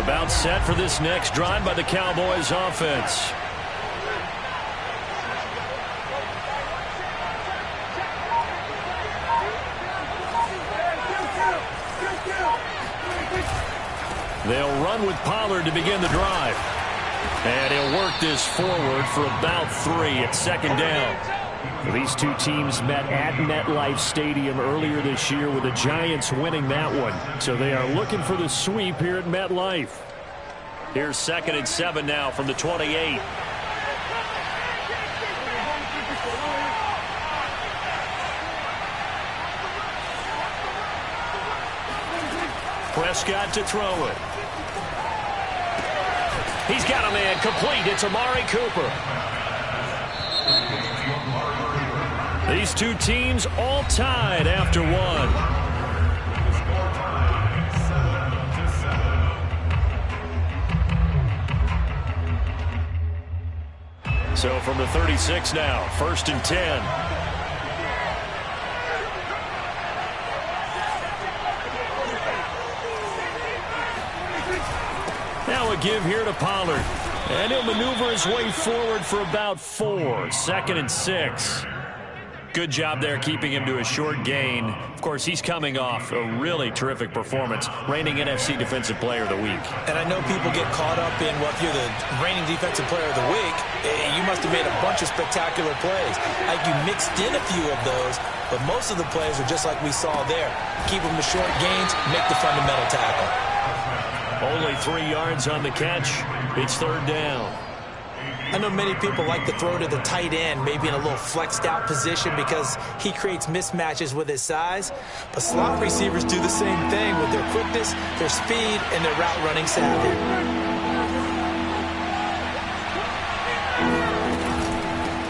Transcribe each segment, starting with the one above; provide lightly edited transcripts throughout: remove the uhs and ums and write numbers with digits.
About set for this next drive by the Cowboys offense. They'll run with Pollard to begin the drive. And he'll work this forward for about 3 at second down. These two teams met at MetLife Stadium earlier this year with the Giants winning that one. So they are looking for the sweep here at MetLife. Here's 2nd and 7 now from the 28. Prescott to throw it. He's got a man complete. It's Amari Cooper. These two teams all tied after one. So from the 36 now, 1st and 10. Now a give here to Pollard. And he'll maneuver his way forward for about 4. 2nd and 6. Good job there keeping him to a short gain. Of course, he's coming off a really terrific performance. Reigning NFC Defensive Player of the Week. And I know people get caught up in, well, if you're the reigning Defensive Player of the Week, you must have made a bunch of spectacular plays. Like you mixed in a few of those, but most of the plays are just like we saw there. Keep them to short gains, make the fundamental tackle. Only 3 yards on the catch. It's 3rd down. I know many people like to throw to the tight end, maybe in a little flexed out position because he creates mismatches with his size. But slot receivers do the same thing with their quickness, their speed, and their route running savvy.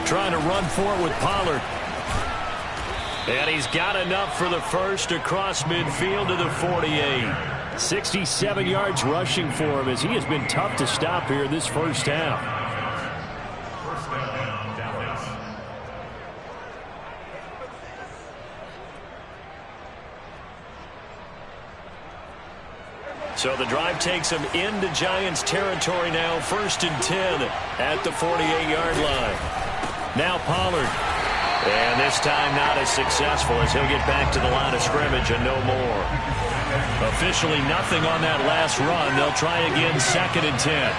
Trying to run for it with Pollard. And he's got enough for the first across midfield to the 48. 67 yards rushing for him as he has been tough to stop here this first half. So the drive takes him into Giants territory now. 1st and 10 at the 48-yard line. Now Pollard. And this time not as successful as he'll get back to the line of scrimmage and no more. Officially nothing on that last run. They'll try again 2nd and 10.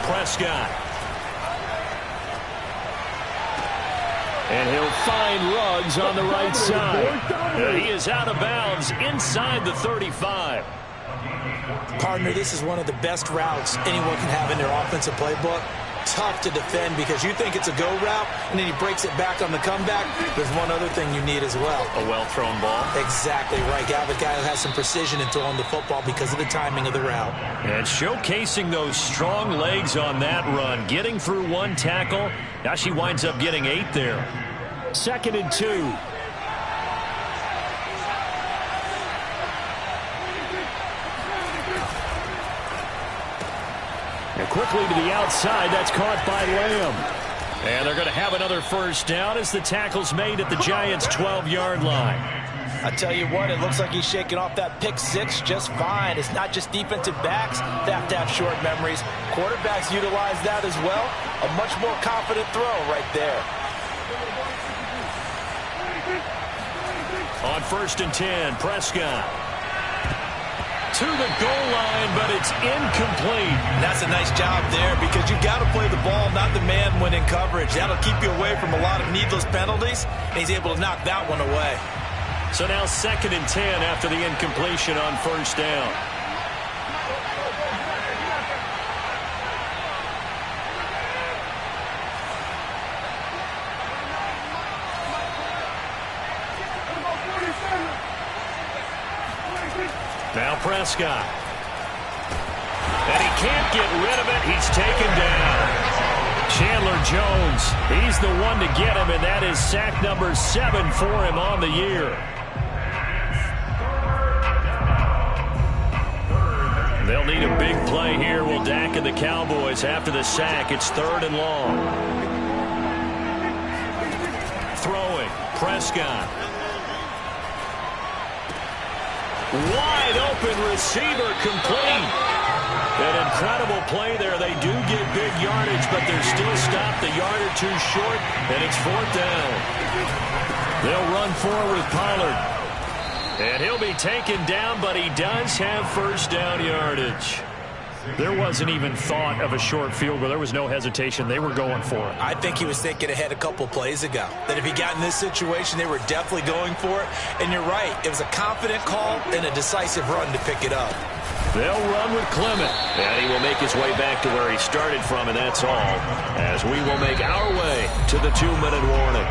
Prescott. And he'll find Ruggs on the right side. He is out of bounds inside the 35. Partner, this is one of the best routes anyone can have in their offensive playbook. Tough to defend because you think it's a go route, and then he breaks it back on the comeback. There's one other thing you need as well. A well-thrown ball. Exactly right. Got a guy who has some precision in throwing the football because of the timing of the route. And showcasing those strong legs on that run. Getting through one tackle. Now she winds up getting 8 there. 2nd and 2. And quickly to the outside. That's caught by Lamb. And they're going to have another first down as the tackle's made at the Giants' 12-yard line. I tell you what, it looks like he's shaking off that pick 6 just fine. It's not just defensive backs that have to have short memories. Quarterbacks utilize that as well. A much more confident throw right there. On 1st and 10, Prescott. To the goal line, but it's incomplete. That's a nice job there because you got to play the ball, not the man when in coverage. That'll keep you away from a lot of needless penalties, and he's able to knock that one away. So now 2nd and 10 after the incompletion on 1st down. Now Prescott. And he can't get rid of it. He's taken down. Chandler Jones, he's the one to get him, and that is sack number 7 for him on the year. They'll need a big play here. Will Dak and the Cowboys after the sack. It's 3rd and long. Throwing, Prescott. Wide open receiver complete. An incredible play there. They do get big yardage, but they're still stopped a yard or two short, and it's 4th down. They'll run forward with Pollard. And he'll be taken down, but he does have 1st down yardage. There wasn't even thought of a short field goal. There was no hesitation. They were going for it. I think he was thinking ahead a couple plays ago, that if he got in this situation, they were definitely going for it. And you're right. It was a confident call and a decisive run to pick it up. They'll run with Clement. And he will make his way back to where he started from, and that's all. As we will make our way to the 2-minute warning.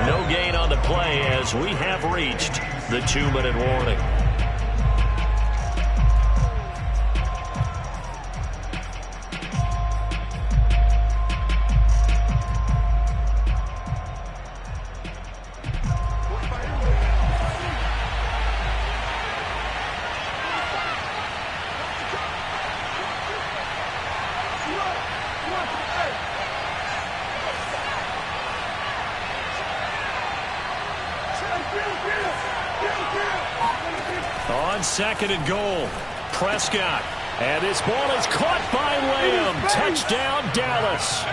No gain on the play as we have reached the 2-minute warning. On 2nd and goal, Prescott. And this ball is caught by Lamb. Touchdown, Dallas.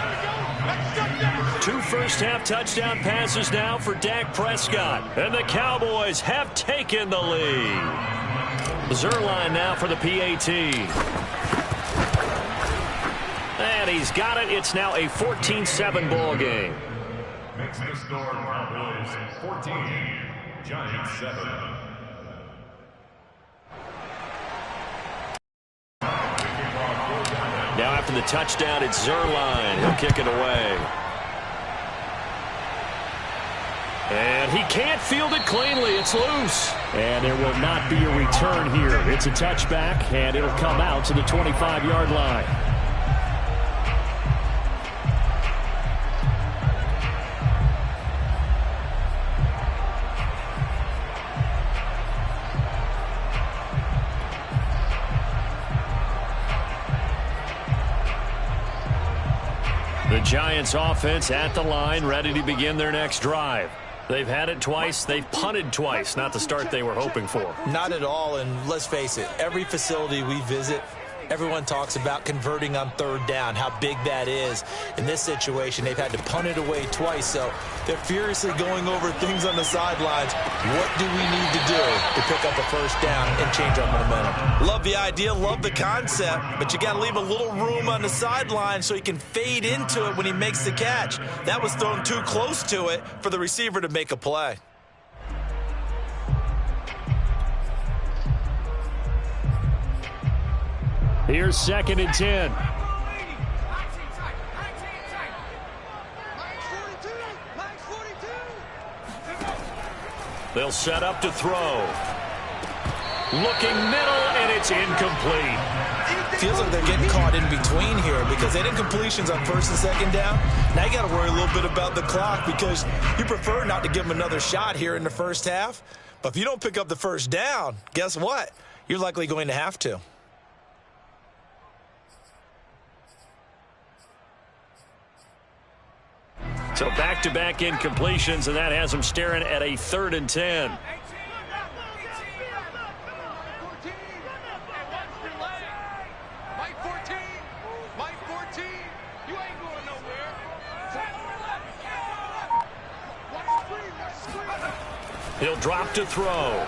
2 first-half touchdown passes now for Dak Prescott. And the Cowboys have taken the lead. Zuerlein now for the PAT. And he's got it. It's now a 14-7 ball game. Makes the score Cowboys 14, Giants 7. Now after the touchdown, it's Zuerlein. He'll kick it away. And he can't field it cleanly. It's loose. And there will not be a return here. It's a touchback, and it'll come out to the 25-yard line. The Giants offense at the line, ready to begin their next drive. They've had it twice. They've punted twice. Not the start they were hoping for. Not at all, and let's face it, every facility we visit, everyone talks about converting on 3rd down, how big that is. In this situation, they've had to punt it away twice, so they're furiously going over things on the sidelines. What do we need to do to pick up a 1st down and change our momentum? Love the idea, love the concept, but you got to leave a little room on the sideline so he can fade into it when he makes the catch. That was thrown too close to it for the receiver to make a play. Here's 2nd and 10. They'll set up to throw. Looking middle, and it's incomplete. Feels like they're getting caught in between here because they did completions on 1st and 2nd down. Now you got to worry a little bit about the clock because you prefer not to give them another shot here in the 1st half. But if you don't pick up the 1st down, guess what? You're likely going to have to. So back-to-back incompletions, and that has them staring at a 3rd and 10. He'll drop to throw.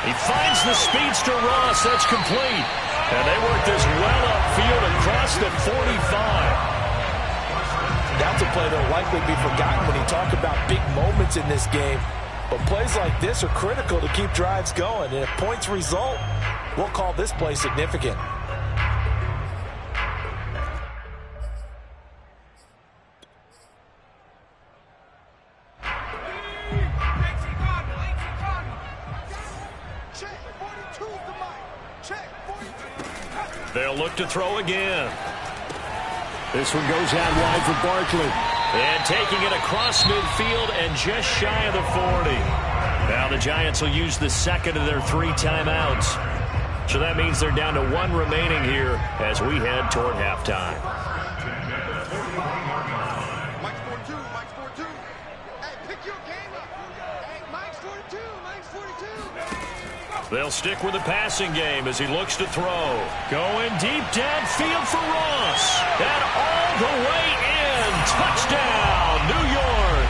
He finds the speedster Ross. That's complete. And they work this well upfield across the 45. That's a play that will likely be forgotten when you talk about big moments in this game. But plays like this are critical to keep drives going. And if points result, we'll call this play significant. They'll look to throw again. This one goes out wide for Barkley. And taking it across midfield and just shy of the 40. Now the Giants will use the 2nd of their 3 timeouts. So that means they're down to 1 remaining here as we head toward halftime. Mike's 4-2. Hey, pick your game up. Hey, Mike's 4-2. They'll stick with the passing game as he looks to throw. Going deep downfield for Ross. And all the way in. Touchdown, New York.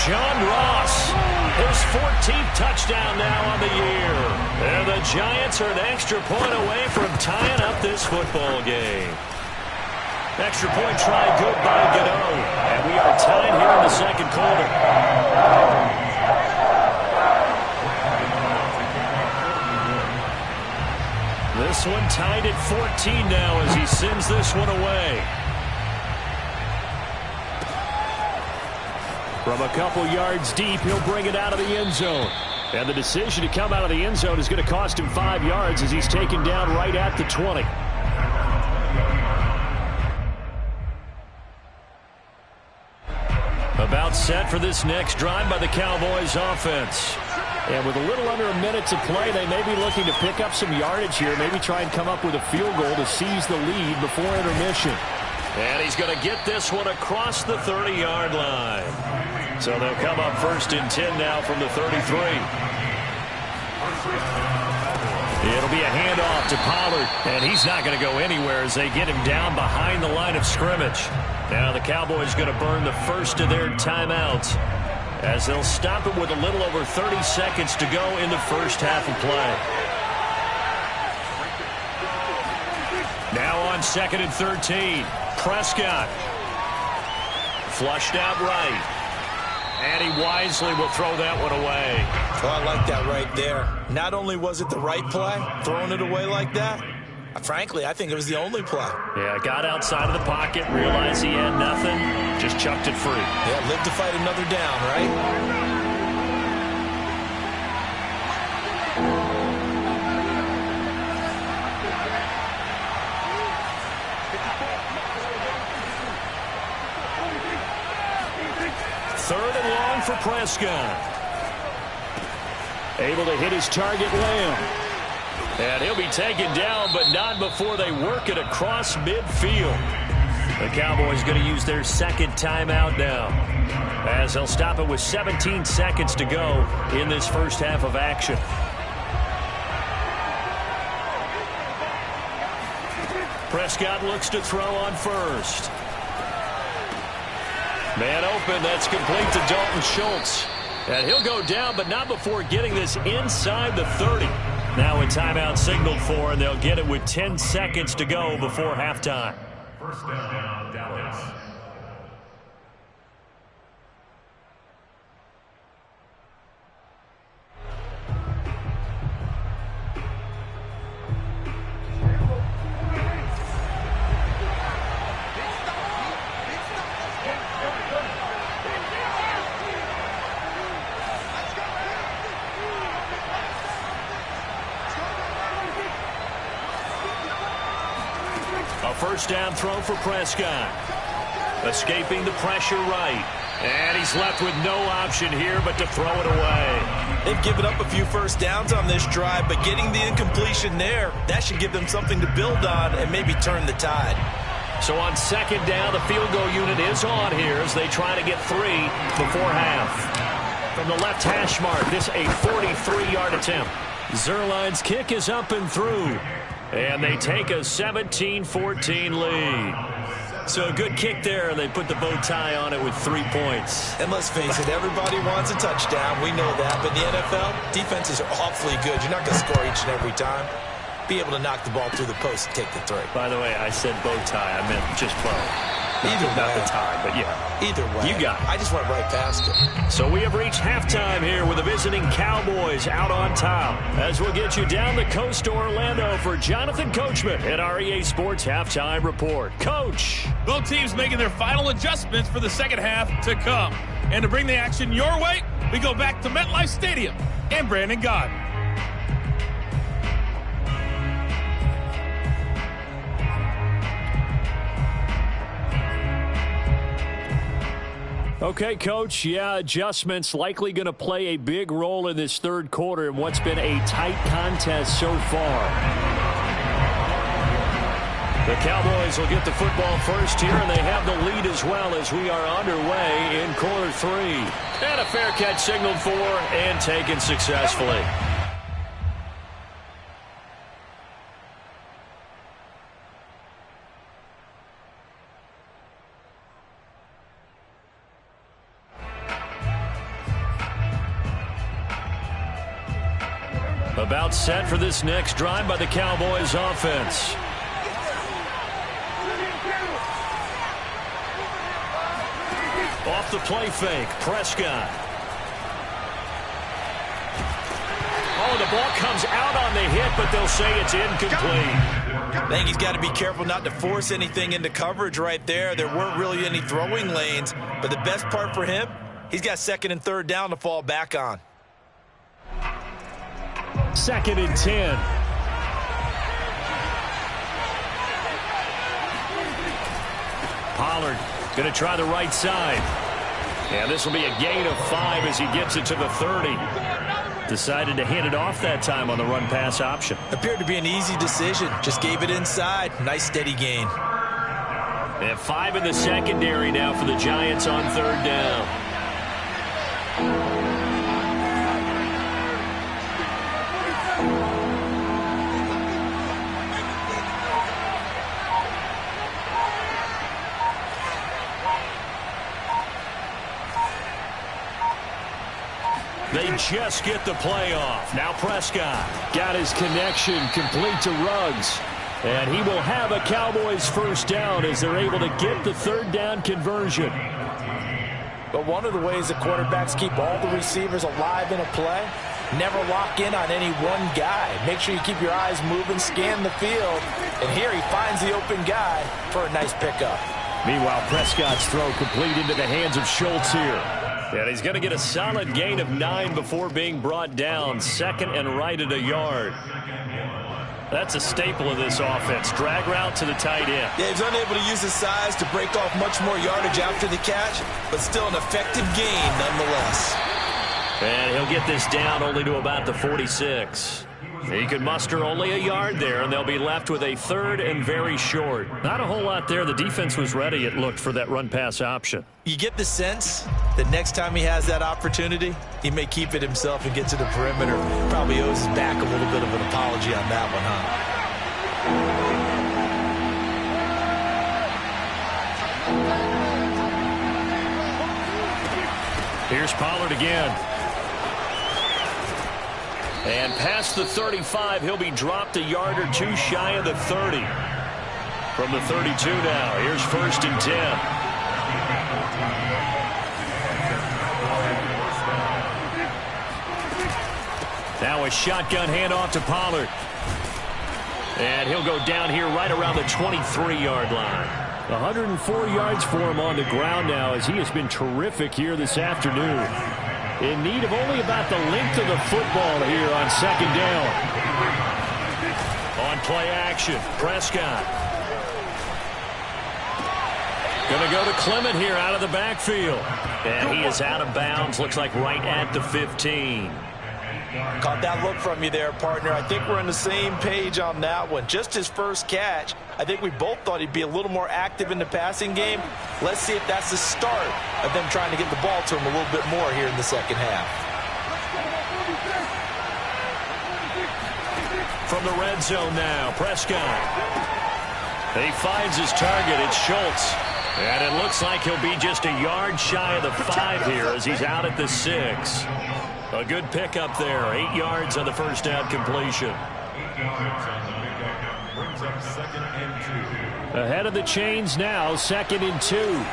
John Ross, his 14th touchdown now on the year. And the Giants are an extra point away from tying up this football game. Extra point try good by Gano. And we are tied here in the second quarter. This one tied at 14 now as he sends this one away. From a couple yards deep, he'll bring it out of the end zone. And the decision to come out of the end zone is going to cost him 5 yards as he's taken down right at the 20. About set for this next drive by the Cowboys offense. And with a little under a minute to play, they may be looking to pick up some yardage here, maybe try and come up with a field goal to seize the lead before intermission. And he's going to get this one across the 30-yard line. So they'll come up 1st and 10 now from the 33. It'll be a handoff to Pollard, and he's not going to go anywhere as they get him down behind the line of scrimmage. Now the Cowboys going to burn the first of their timeouts as they'll stop it with a little over 30 seconds to go in the first half of play. Now on 2nd and 13, Prescott. Flushed out right. And he wisely will throw that one away. Well, I like that right there. Not only was it the right play, throwing it away like that, frankly, I think it was the only play. Yeah, got outside of the pocket, realized he had nothing, just chucked it free. Yeah, live to fight another down, right? Third and long for Prescott. Able to hit his target, Lamb. And he'll be taken down, but not before they work it across midfield. The Cowboys going to use their second timeout now, as they'll stop it with 17 seconds to go in this first half of action. Prescott looks to throw on first. Man open, that's complete to Dalton Schultz. And he'll go down, but not before getting this inside the 30. Now a timeout signaled for, and they'll get it with 10 seconds to go before halftime. First down, Dallas. First down throw for Prescott. Escaping the pressure right. And he's left with no option here but to throw it away. They've given up a few first downs on this drive, but getting the incompletion there, that should give them something to build on and maybe turn the tide. So on second down, the field goal unit is on here as they try to get 3 before half. From the left hash mark, this a 43-yard attempt. Zuerlein's kick is up and through. And they take a 17-14 lead. So a good kick there, and they put the bow tie on it with 3 points. And let's face it, everybody wants a touchdown. We know that. But in the NFL, defenses are awfully good. You're not going to score each and every time. Be able to knock the ball through the post and take the 3. By the way, I said bow tie. I meant just bow. Either way. Not the tie, but yeah. Either way. You got it. I just went right past it. So we have reached halftime here with the visiting Cowboys out on top. As we'll get you down the coast to Orlando for Jonathan Coachman at our EA Sports Halftime Report. Coach. Both teams making their final adjustments for the second half to come. And to bring the action your way, we go back to MetLife Stadium and Brandon Gaudin. Okay, Coach, yeah, adjustments likely going to play a big role in this third quarter in what's been a tight contest so far. The Cowboys will get the football first here, and they have the lead as well as we are underway in quarter 3. And a fair catch signaled for and taken successfully. About set for this next drive by the Cowboys offense. Off the play fake, Prescott. Oh, the ball comes out on the hit, but they'll say it's incomplete. I think he's got to be careful not to force anything into coverage right there. There weren't really any throwing lanes, but the best part for him, he's got 2nd and 3rd down to fall back on. 2nd and 10. Pollard going to try the right side. And this will be a gain of 5 as he gets it to the 30. Decided to hand it off that time on the run-pass option. Appeared to be an easy decision. Just gave it inside. Nice steady gain. They have 5 in the secondary now for the Giants on 3rd down. They just get the play off. Now Prescott got his connection complete to Ruggs. And he will have a Cowboys 1st down as they're able to get the 3rd down conversion. But one of the ways that quarterbacks keep all the receivers alive in a play, never lock in on any one guy. Make sure you keep your eyes moving, scan the field. And here he finds the open guy for a nice pickup. Meanwhile, Prescott's throw complete into the hands of Schultz here. And he's going to get a solid gain of 9 before being brought down. 2nd and right at a yard. That's a staple of this offense. Drag route to the tight end. Yeah, he's unable to use his size to break off much more yardage after the catch, but still an effective gain nonetheless. And he'll get this down only to about the 46. He could muster only a yard there, and they'll be left with a 3rd and very short. Not a whole lot there. The defense was ready, it looked, for that run-pass option. You get the sense that next time he has that opportunity, he may keep it himself and get to the perimeter. Probably owes his back a little bit of an apology on that one, huh? Here's Pollard again. And past the 35, he'll be dropped a yard or 2 shy of the 30. From the 32 now, here's 1st and 10. Now a shotgun handoff to Pollard. And he'll go down here right around the 23-yard line. 104 yards for him on the ground now as he has been terrific here this afternoon. In need of only about the length of the football here on 2nd down. On play action, Prescott. Going to go to Clement here out of the backfield. And he is out of bounds, looks like right at the 15. Caught that look from you there, partner. I think we're on the same page on that one. Just his first catch. I think we both thought he'd be a little more active in the passing game. Let's see if that's the start of them trying to get the ball to him a little bit more here in the 2nd half. From the red zone now, Prescott. He finds his target. It's Schultz. And it looks like he'll be just a yard shy of the 5 here as he's out at the 6. A good pickup there. 8 yards on the 1st down completion. 8 yards on the pickup. Brings up 2nd and 2. Ahead of the chains now, 2nd and 2.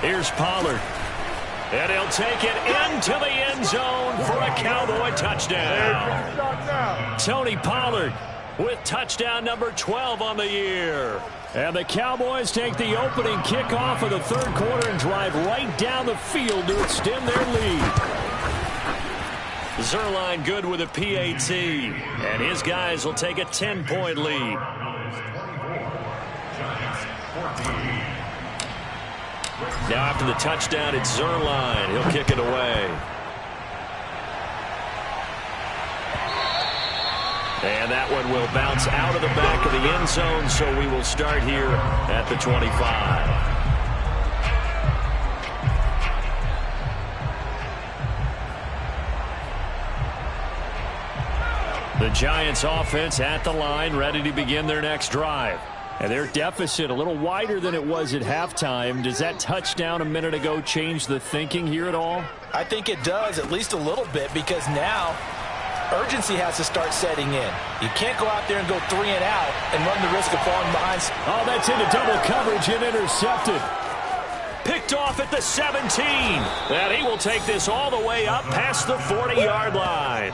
Here's Pollard. And he'll take it into the end zone for a Cowboy touchdown. Tony Pollard with touchdown number 12 on the year. And the Cowboys take the opening kickoff of the 3rd quarter and drive right down the field to extend their lead. Zuerlein good with a PAT. And his guys will take a 10-point lead. Now after the touchdown, it's Zuerlein. He'll kick it away. And that one will bounce out of the back of the end zone, so we will start here at the 25. The Giants offense at the line, ready to begin their next drive. And their deficit a little wider than it was at halftime. Does that touchdown a minute ago change the thinking here at all? I think it does, at least a little bit, because now urgency has to start setting in. You can't go out there and go 3 and out and run the risk of falling behind. Oh, that's into double coverage and intercepted. Picked off at the 17. And he will take this all the way up past the 40-yard line.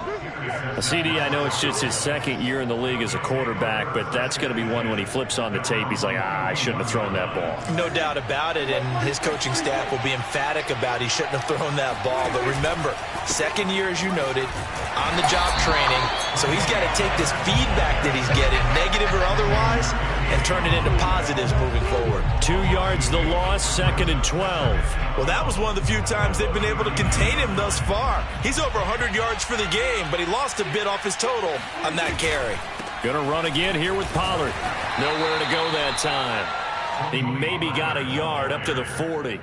CD, I know it's just his second year in the league as a quarterback, but that's going to be one when he flips on the tape. He's like, I shouldn't have thrown that ball. No doubt about it, and his coaching staff will be emphatic about he shouldn't have thrown that ball. But remember, second year, as you noted, on-the-job training, so he's got to take this feedback that he's getting, negative or otherwise, and turn it into positives moving forward. 2 yards the loss, 2nd and 12. Well, that was one of the few times they've been able to contain him thus far. He's over 100 yards for the game, but he lost a bit off his total on that carry. Gonna run again here with Pollard. Nowhere to go that time. He maybe got a yard up to the 40.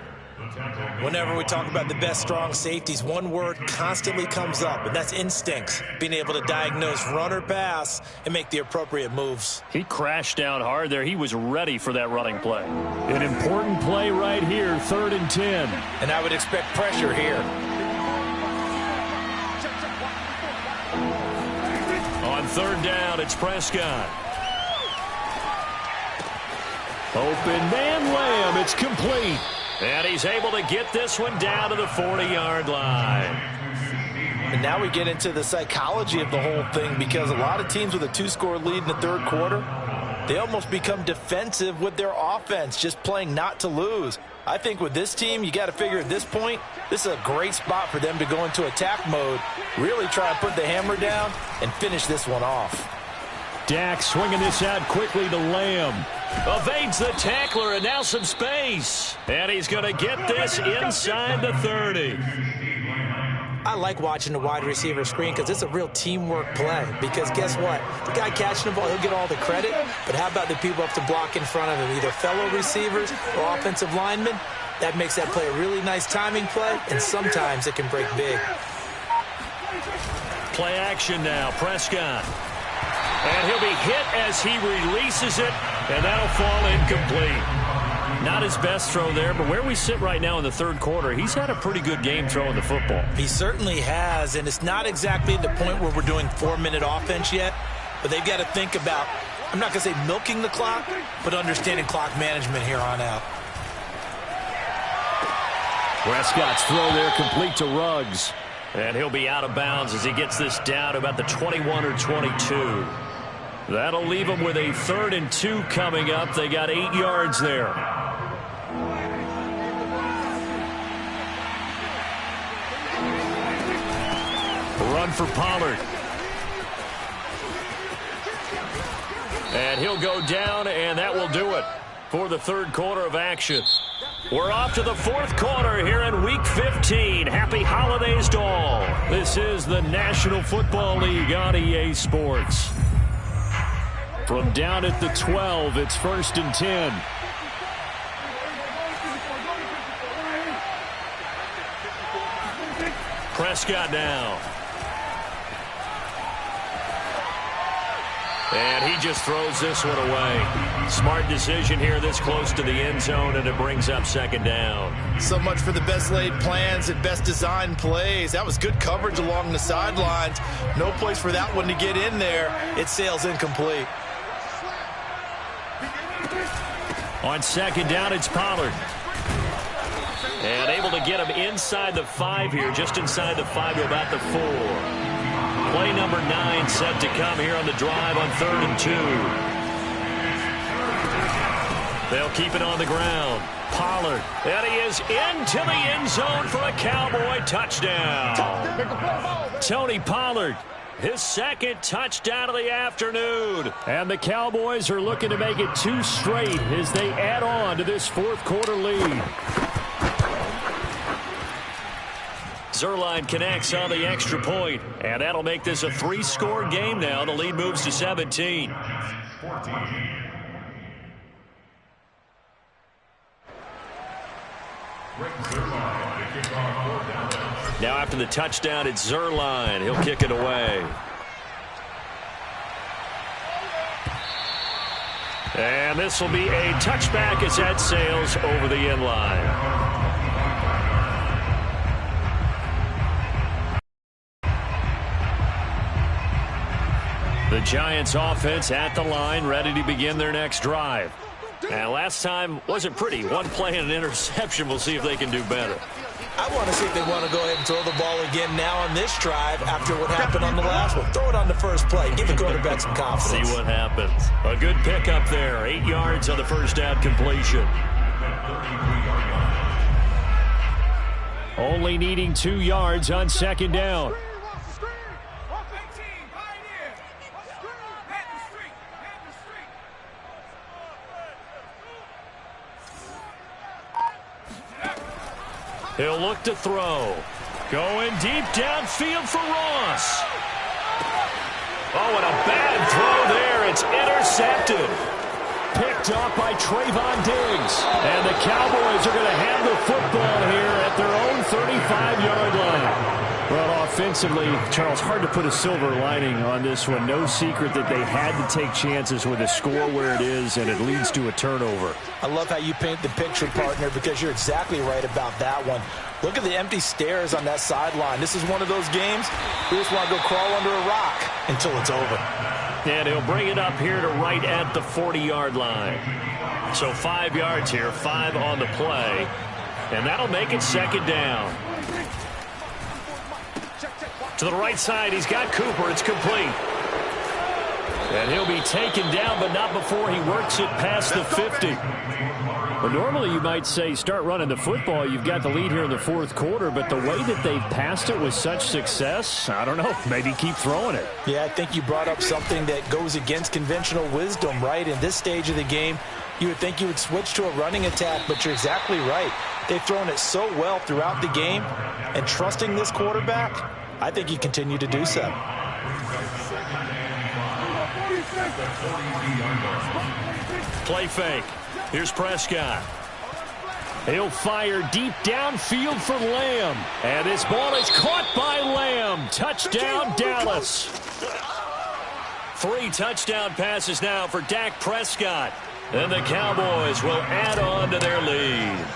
Whenever we talk about the best strong safeties, one word constantly comes up, and that's instincts. Being able to diagnose run or pass and make the appropriate moves. He crashed down hard there. He was ready for that running play. An important play right here, 3rd and 10. And I would expect pressure here. On 3rd down, it's Prescott. Open man Lamb, it's complete. And he's able to get this one down to the 40-yard line. And now we get into the psychology of the whole thing, because a lot of teams with a 2-score lead in the 3rd quarter, they almost become defensive with their offense, just playing not to lose. I think with this team, you got to figure at this point, this is a great spot for them to go into attack mode, really try and put the hammer down and finish this one off. Dak swinging this out quickly to Lamb. Evades the tackler, and now some space. And he's going to get this inside the 30. I like watching the wide receiver screen because it's a real teamwork play. Because guess what? The guy catching the ball, he'll get all the credit. But how about the people up to block in front of him, either fellow receivers or offensive linemen? That makes that play a really nice timing play, and sometimes it can break big. Play action now, Prescott. And he'll be hit as he releases it, and that'll fall incomplete. Not his best throw there, but where we sit right now in the 3rd quarter, he's had a pretty good game throwing the football. He certainly has, and it's not exactly at the point where we're doing 4-minute offense yet, but they've got to think about, I'm not going to say milking the clock, but understanding clock management here on out. Prescott's throw there complete to Ruggs. And he'll be out of bounds as he gets this down to about the 21 or 22. That'll leave him with a 3rd and 2 coming up. They got 8 yards there. Run for Pollard. And he'll go down, and that will do it for the 3rd quarter of action. We're off to the 4th quarter here in Week 15. Happy holidays to all. This is the National Football League on EA Sports. From down at the 12, it's 1st and 10. Prescott now. And he just throws this one away. Smart decision here this close to the end zone, and it brings up 2nd down. So much for the best laid plans and best designed plays. That was good coverage along the sidelines. No place for that one to get in there. It sails incomplete. On 2nd down, it's Pollard. And able to get him inside the 5 here, just inside the 5 to about the 4. Play number 9 set to come here on the drive on 3rd and 2. They'll keep it on the ground. Pollard, and he is into the end zone for a Cowboy touchdown. Tony Pollard, his 2nd touchdown of the afternoon. And the Cowboys are looking to make it 2 straight as they add on to this 4th quarter lead. Zuerlein connects on the extra point, and that'll make this a 3-score game now. The lead moves to 17. Now after the touchdown, it's Zuerlein. He'll kick it away. And this will be a touchback as that sails over the end line. The Giants offense at the line, ready to begin their next drive. And last time wasn't pretty. One play and an interception. We'll see if they can do better. I want to see if they want to go ahead and throw the ball again now on this drive after what happened on the last one. Throw it on the first play. Give the quarterback some confidence. See what happens. A good pickup there. 8 yards on the first down completion. Only needing 2 yards on second down. He'll look to throw. Going deep downfield for Ross. Oh, and a bad throw there. It's intercepted. Picked off by Trayvon Diggs. And the Cowboys are going to have the football here at their own 35-yard line. Well, offensively, Charles, hard to put a silver lining on this one. No secret that they had to take chances with a score where it is, and it leads to a turnover. I love how you paint the picture, partner, because you're exactly right about that one. Look at the empty stairs on that sideline. This is one of those games we just want to go crawl under a rock until it's over. And he'll bring it up here to right at the 40-yard line. So 5 yards here, 5 on the play. And that'll make it second down. To the right side, he's got Cooper. It's complete. And he'll be taken down, but not before he works it past the 50. Well, normally you might say start running the football. You've got the lead here in the fourth quarter, but the way that they've passed it with such success, I don't know, maybe keep throwing it. Yeah, I think you brought up something that goes against conventional wisdom, right? In this stage of the game, you would think you would switch to a running attack, but you're exactly right. They've thrown it so well throughout the game, and trusting this quarterback, I think you continue to do so. Play fake. Here's Prescott. He'll fire deep downfield for Lamb. And this ball is caught by Lamb. Touchdown, Dallas. 3 touchdown passes now for Dak Prescott. And the Cowboys will add on to their lead.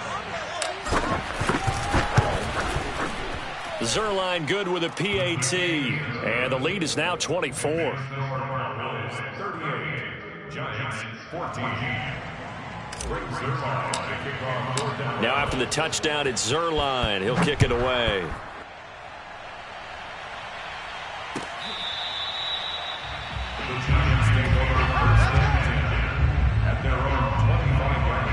Zuerlein good with a PAT. And the lead is now 24. Giants 14. Now after the touchdown, it's Zuerlein. He'll kick it away. The Giants take over first and 10 at their own 25-yard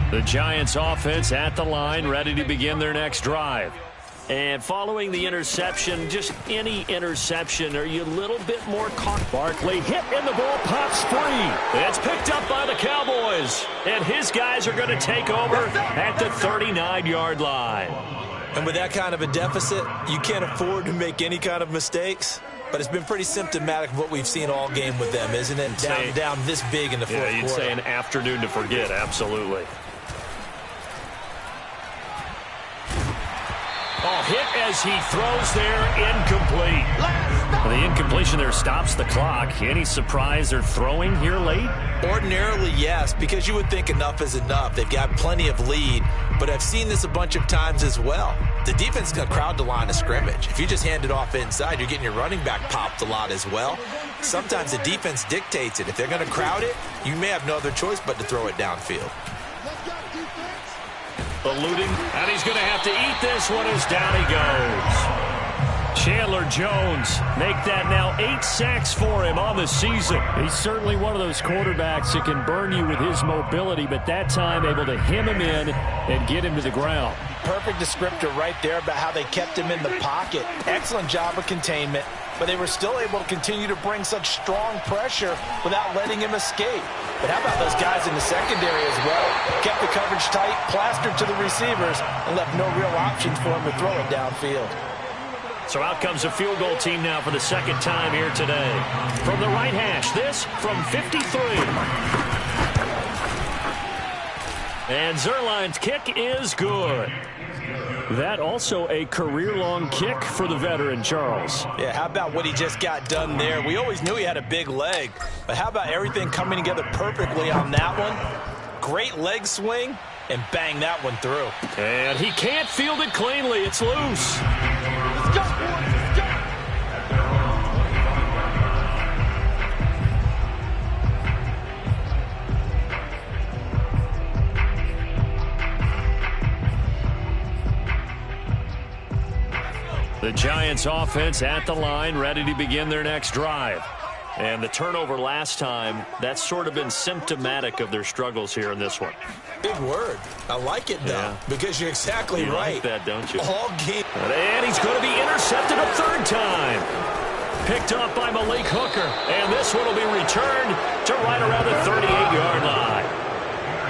line. The Giants offense at the line, ready to begin their next drive. And following the interception, just any interception, are you a little bit more caught? Barkley hit and the ball pops free. It's picked up by the Cowboys. And his guys are going to take over at the 39-yard line. And with that kind of a deficit, you can't afford to make any kind of mistakes. But it's been pretty symptomatic of what we've seen all game with them, isn't it? Down this big in the fourth quarter. Yeah, you'd say an afternoon to forget, absolutely. Oh, hit as he throws there, incomplete. The incompletion there stops the clock. Any surprise they're throwing here late? Ordinarily, yes, because you would think enough is enough. They've got plenty of lead, but I've seen this a bunch of times as well. The defense is going to crowd the line of scrimmage. If you just hand it off inside, you're getting your running back popped a lot as well. Sometimes the defense dictates it. If they're going to crowd it, you may have no other choice but to throw it downfield. Eluding, and he's going to have to eat this one as down he goes. Chandler Jones make that now 8 sacks for him on the season. He's certainly one of those quarterbacks that can burn you with his mobility, but that time able to hem him in and get him to the ground. Perfect descriptor right there about how they kept him in the pocket. Excellent job of containment, but they were still able to continue to bring such strong pressure without letting him escape. But how about those guys in the secondary as well? Kept the coverage tight, plastered to the receivers, and left no real options for him to throw it downfield. So out comes a field goal team now for the second time here today. From the right hash, this from 53. And Zuerlein's kick is good. That also a career-long kick for the veteran, Charles. Yeah, how about what he just got done there? We always knew he had a big leg, but how about everything coming together perfectly on that one? Great leg swing, and bang that one through. And he can't field it cleanly. It's loose. Let's go, boys. Let's go. The Giants offense at the line, ready to begin their next drive. And the turnover last time, that's sort of been symptomatic of their struggles here in this one. Big word. I like it, though, because you're exactly right. You like that, don't you? All game. And he's going to be intercepted a third time. Picked up by Malik Hooker. And this one will be returned to right around the 38-yard line.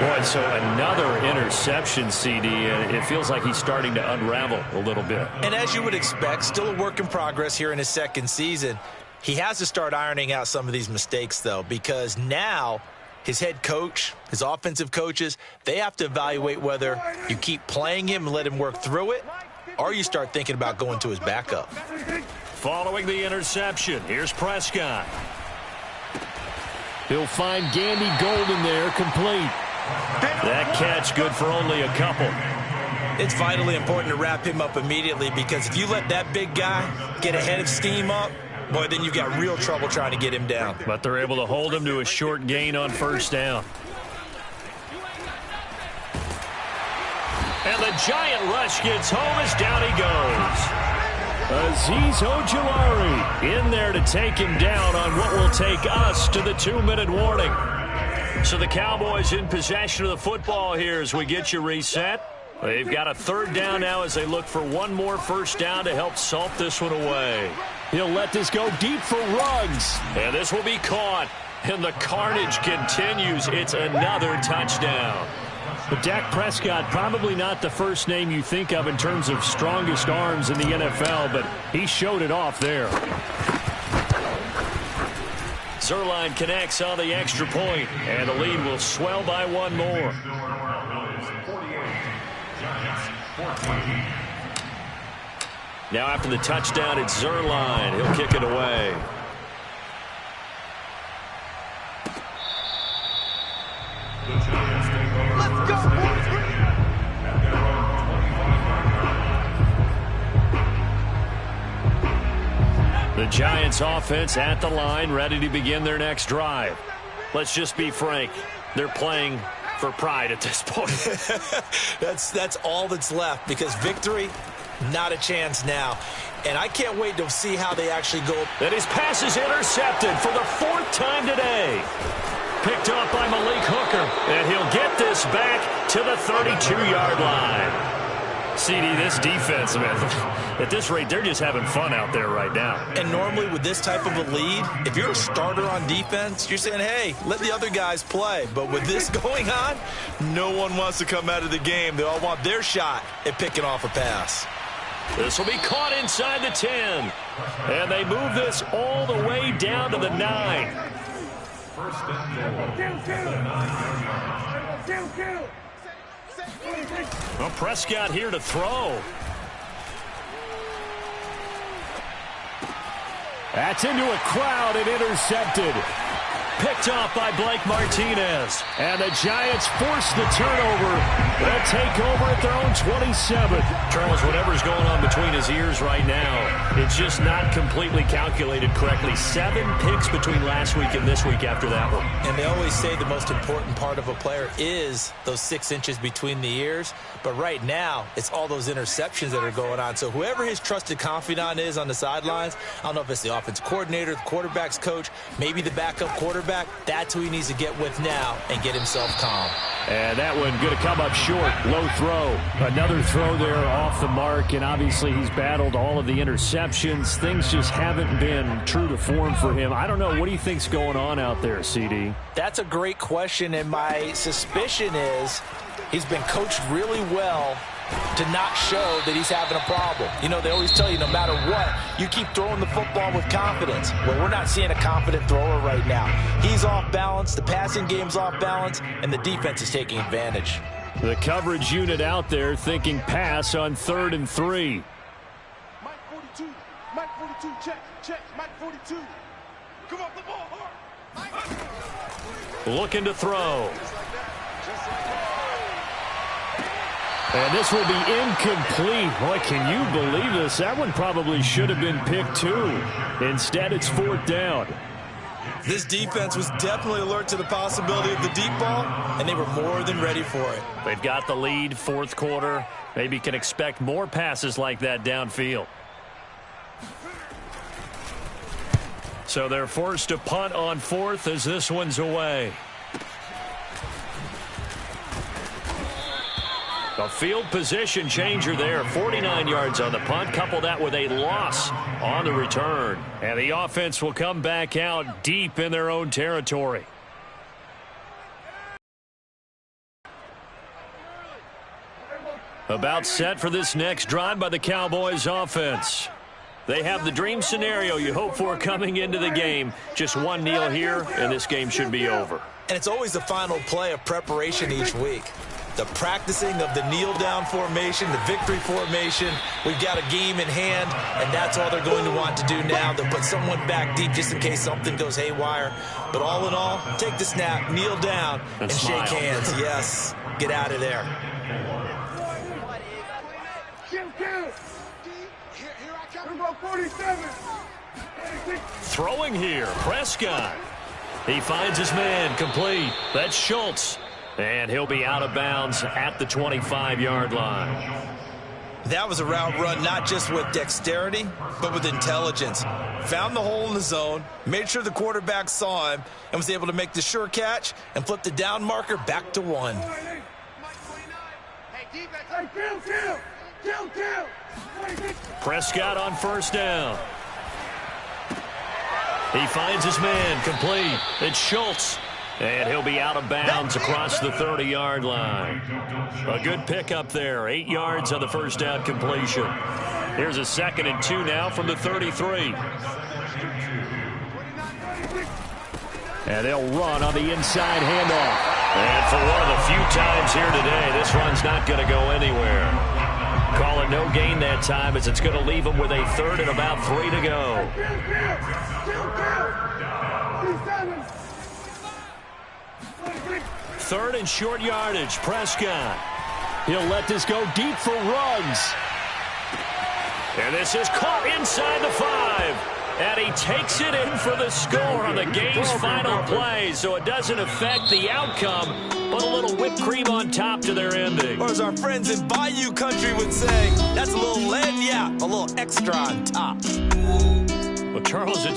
Boy, so another interception, CD, and it feels like he's starting to unravel a little bit. And as you would expect, still a work in progress here in his second season. He has to start ironing out some of these mistakes, though, because now his head coach, his offensive coaches, they have to evaluate whether you keep playing him and let him work through it, or you start thinking about going to his backup. Following the interception, here's Prescott. He'll find Gandy Golden there, complete. That catch good for only a couple. It's vitally important to wrap him up immediately, because if you let that big guy get a head of steam up, boy, then you've got real trouble trying to get him down. But they're able to hold him to a short gain on first down. And the Giant rush gets home as down he goes. Azeez Ojulari in there to take him down on what will take us to the 2-minute warning. So the Cowboys in possession of the football here as we get you reset. They've got a third down now as they look for one more first down to help salt this one away. He'll let this go deep for Ruggs. And this will be caught. And the carnage continues. It's another touchdown. But Dak Prescott, probably not the first name you think of in terms of strongest arms in the NFL, but he showed it off there. Zuerlein connects on the extra point, and the lead will swell by one more. Now after the touchdown, it's Zuerlein. He'll kick it away. Let's go, boys! At their own 25-yard line. The Giants offense at the line, ready to begin their next drive. Let's just be frank. They're playing for pride at this point. That's all that's left, because victory, not a chance now. And I can't wait to see how they actually go. And his pass is intercepted for the fourth time today. Picked up by Malik Hooker, and he'll get this back to the 32-yard line. CD, this defense, man, at this rate, they're just having fun out there right now. And normally with this type of a lead, if you're a starter on defense, you're saying, hey, let the other guys play. But with this going on, no one wants to come out of the game. They all want their shot at picking off a pass. This will be caught inside the 10. And they move this all the way down to the 9. First and goal. Well, Prescott here to throw. That's into a crowd and intercepted. Picked off by Blake Martinez. And the Giants force the turnover. They'll take over at their own 27. Charles, whatever's going on between his ears right now, it's just not completely calculated correctly. 7 picks between last week and this week after that one. And they always say the most important part of a player is those 6 inches between the ears. But right now, it's all those interceptions that are going on. So whoever his trusted confidant is on the sidelines, I don't know if it's the offensive coordinator, the quarterback's coach, maybe the backup quarterback, that's who he needs to get with now and get himself calm. And that one going to come up short. Low throw. Another throw there off the mark, and obviously he's battled all of the interceptions. Things just haven't been true to form for him. I don't know. What do you think's going on out there, CD? That's a great question, and my suspicion is he's been coached really well to not show that he's having a problem. You know, they always tell you no matter what, you keep throwing the football with confidence. Well, we're not seeing a confident thrower right now. He's off balance, the passing game's off balance, and the defense is taking advantage. The coverage unit out there thinking pass on 3rd and 3. Mike 42. Mike 42. Check. Mike 42. Come on, the ball hard. Looking to throw. And this will be incomplete. Boy, can you believe this? That one probably should have been picked too. Instead, it's 4th down. This defense was definitely alert to the possibility of the deep ball, and they were more than ready for it. They've got the lead, 4th quarter. Maybe can expect more passes like that downfield. So they're forced to punt on 4th as this one's away. A field position changer there. 49 yards on the punt. Couple that with a loss on the return. And the offense will come back out deep in their own territory. About set for this next drive by the Cowboys offense. They have the dream scenario you hope for coming into the game. Just one kneel here, and this game should be over. And it's always the final play of preparation each week. The practicing of the kneel-down formation, the victory formation. We've got a game in hand, and that's all they're going to want to do now. They'll put someone back deep just in case something goes haywire. But all in all, take the snap, kneel down, and shake hands. Yes, get out of there. Throwing here, Prescott. He finds his man, complete. That's Schultz. And he'll be out of bounds at the 25-yard line. That was a route run not just with dexterity, but with intelligence. Found the hole in the zone, made sure the quarterback saw him, and was able to make the sure catch and flip the down marker back to 1. Prescott on 1st down. He finds his man, complete. It's Schultz. And he'll be out of bounds across the 30-yard line. A good pickup there. 8 yards on the 1st down completion. Here's a 2nd and 2 now from the 33. And they'll run on the inside handoff. And for one of the few times here today, this run's not going to go anywhere. Call it no gain that time as it's going to leave them with a 3rd and about 3 to go. 3rd and short yardage, Prescott. He'll let this go deep for Ruggs. And this is caught inside the 5. And he takes it in for the score on the game's final play. So it doesn't affect the outcome, but a little whipped cream on top to their ending. Or as our friends in Bayou Country would say, that's a little lead, yeah, a little extra on top. Well, Charles,